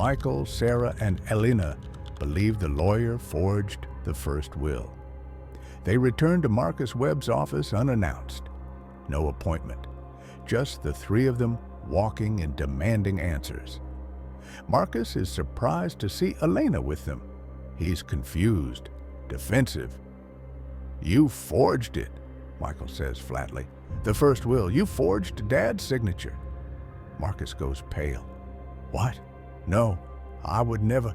Michael, Sarah, and Elena believe the lawyer forged the first will. They return to Marcus Webb's office unannounced. No appointment, just the three of them walking and demanding answers. Marcus is surprised to see Elena with them. He's confused, defensive. "You forged it," Michael says flatly. "The first will. You forged Dad's signature." Marcus goes pale. "What? No, I would never."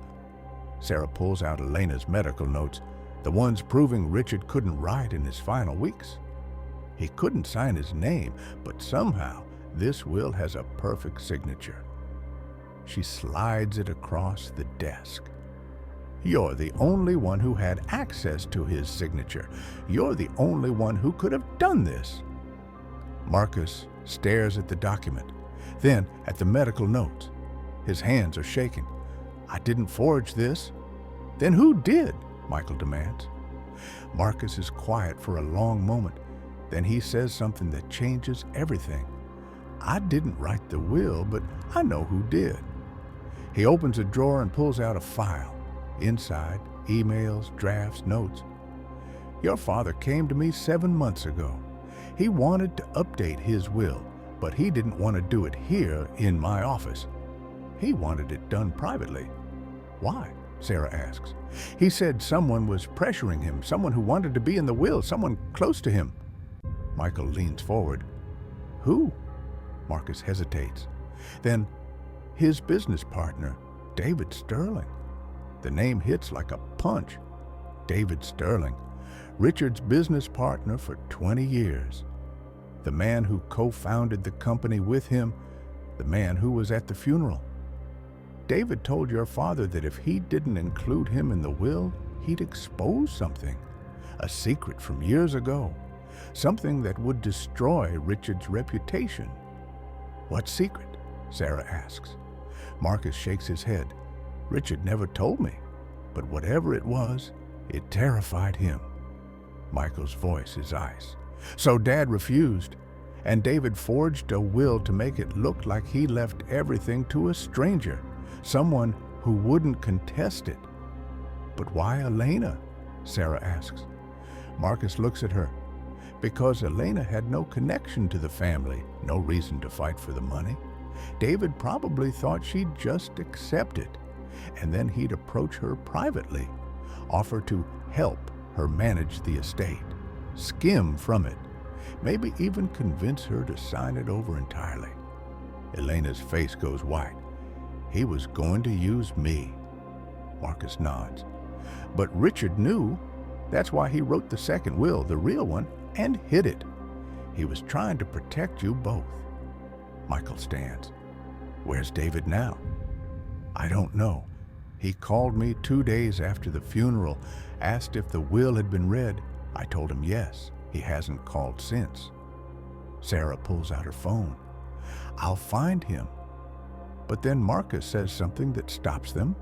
Sarah pulls out Elena's medical notes, the ones proving Richard couldn't write in his final weeks. He couldn't sign his name, but somehow this will has a perfect signature. She slides it across the desk. "You're the only one who had access to his signature. You're the only one who could have done this." Marcus stares at the document, then at the medical notes. His hands are shaking. "I didn't forge this." "Then who did?" Michael demands. Marcus is quiet for a long moment. Then he says something that changes everything. "I didn't write the will, but I know who did." He opens a drawer and pulls out a file. Inside, emails, drafts, notes. "Your father came to me 7 months ago. He wanted to update his will, but he didn't want to do it here in my office. He wanted it done privately." "Why?" Sarah asks. "He said someone was pressuring him, someone who wanted to be in the will, someone close to him." Michael leans forward. "Who?" Marcus hesitates. Then, his business partner, David Sterling. The name hits like a punch. David Sterling, Richard's business partner for 20 years. The man who co-founded the company with him, the man who was at the funeral. David told your father that if he didn't include him in the will, he'd expose something, a secret from years ago, something that would destroy Richard's reputation. "What secret?" Sarah asks. Marcus shakes his head. "Richard never told me, but whatever it was, it terrified him." Michael's voice is ice. "So Dad refused, and David forged a will to make it look like he left everything to a stranger, someone who wouldn't contest it." "But why Elena?" Sarah asks. Marcus looks at her. "Because Elena had no connection to the family, no reason to fight for the money. David probably thought she'd just accept it, and then he'd approach her privately, offer to help her manage the estate, skim from it, maybe even convince her to sign it over entirely." Elena's face goes white. "He was going to use me." Marcus nods. "But Richard knew. That's why he wrote the second will, the real one, and hid it. He was trying to protect you both." Michael stands. "Where's David now?" "I don't know. He called me 2 days after the funeral, asked if the will had been read. I told him yes. He hasn't called since." Sarah pulls out her phone. "I'll find him." But then Marcus says something that stops them.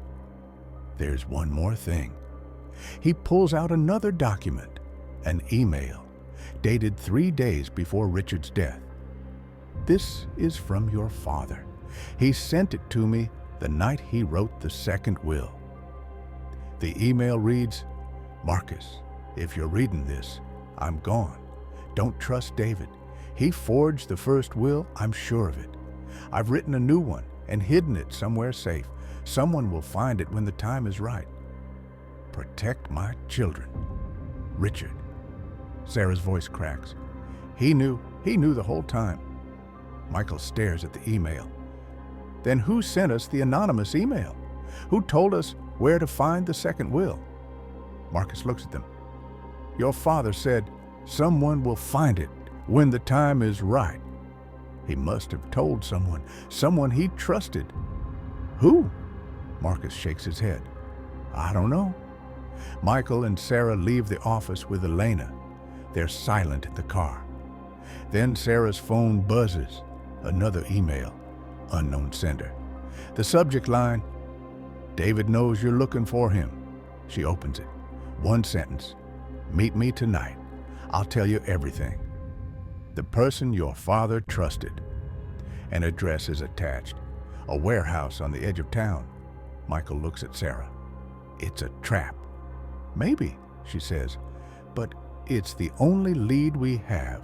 "There's one more thing." He pulls out another document, an email, dated 3 days before Richard's death. "This is from your father. He sent it to me the night he wrote the second will." The email reads, "Marcus, if you're reading this, I'm gone. Don't trust David. He forged the first will, I'm sure of it. I've written a new one and hidden it somewhere safe. Someone will find it when the time is right. Protect my children. Richard." Sarah's voice cracks. He knew the whole time." Michael stares at the email. "Then who sent us the anonymous email? Who told us where to find the second will?" Marcus looks at them. "Your father said, 'Someone will find it when the time is right.' He must have told someone he trusted." "Who?" Marcus shakes his head. "I don't know." Michael and Sarah leave the office with Elena. They're silent in the car. Then Sarah's phone buzzes. Another email, unknown sender. The subject line, "David knows you're looking for him." She opens it. One sentence, "Meet me tonight. I'll tell you everything." The person your father trusted. An address is attached. A warehouse on the edge of town. Michael looks at Sarah. It's a trap. Maybe, she says, but it's the only lead we have.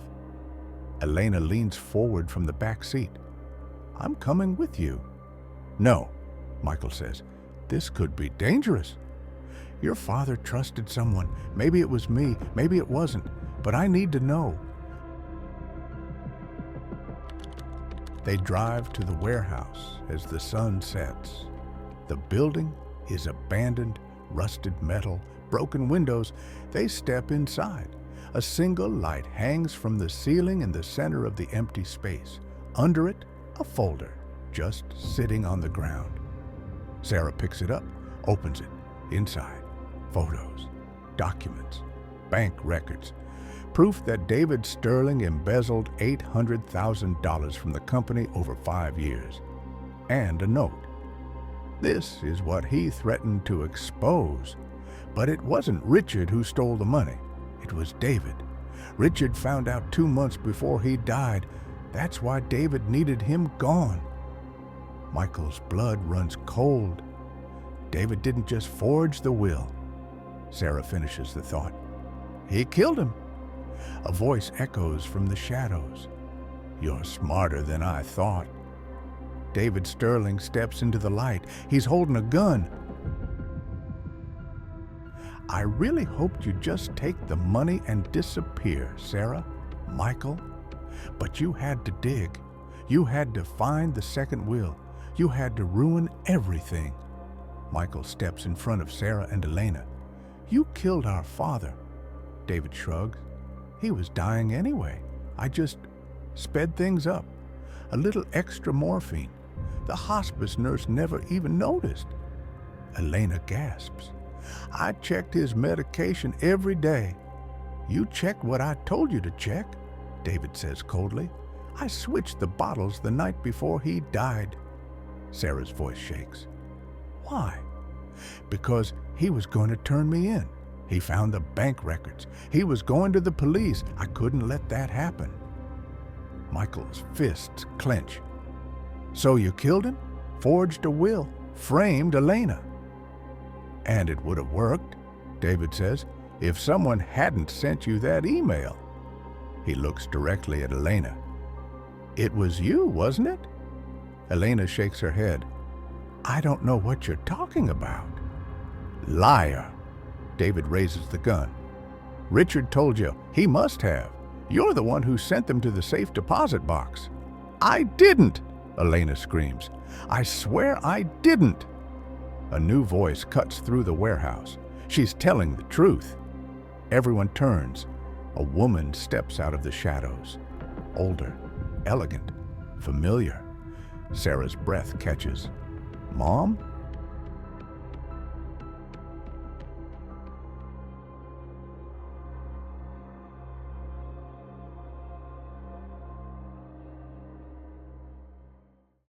Elena leans forward from the back seat. I'm coming with you. No, Michael says. This could be dangerous. Your father trusted someone. Maybe it was me, maybe it wasn't, but I need to know. They drive to the warehouse as the sun sets. The building is abandoned, rusted metal, broken windows. They step inside. A single light hangs from the ceiling in the center of the empty space. Under it, a folder, just sitting on the ground. Sarah picks it up, opens it. Inside, photos, documents, bank records, proof that David Sterling embezzled $800,000 from the company over 5 years, and a note. This is what he threatened to expose. But it wasn't Richard who stole the money. It was David. Richard found out 2 months before he died. That's why David needed him gone. Michael's blood runs cold. David didn't just forge the will. Sarah finishes the thought. He killed him. A voice echoes from the shadows. You're smarter than I thought. David Sterling steps into the light. He's holding a gun. I really hoped you'd just take the money and disappear, Sarah, Michael. But you had to dig. You had to find the second will. You had to ruin everything. Michael steps in front of Sarah and Elena. You killed our father. David shrugs. He was dying anyway. I just sped things up. A little extra morphine. The hospice nurse never even noticed. Elena gasps. I checked his medication every day. You checked what I told you to check, David says coldly. I switched the bottles the night before he died. Sarah's voice shakes. Why? Because he was going to turn me in. He found the bank records. He was going to the police. I couldn't let that happen. Michael's fists clench. So you killed him, forged a will, framed Elena. And it would have worked, David says, if someone hadn't sent you that email. He looks directly at Elena. It was you, wasn't it? Elena shakes her head. I don't know what you're talking about. Liar. David raises the gun. Richard told you. He must have. You're the one who sent them to the safe deposit box. I didn't, Elena screams. I swear I didn't. A new voice cuts through the warehouse. She's telling the truth. Everyone turns. A woman steps out of the shadows. Older, elegant, familiar. Sarah's breath catches. Mom?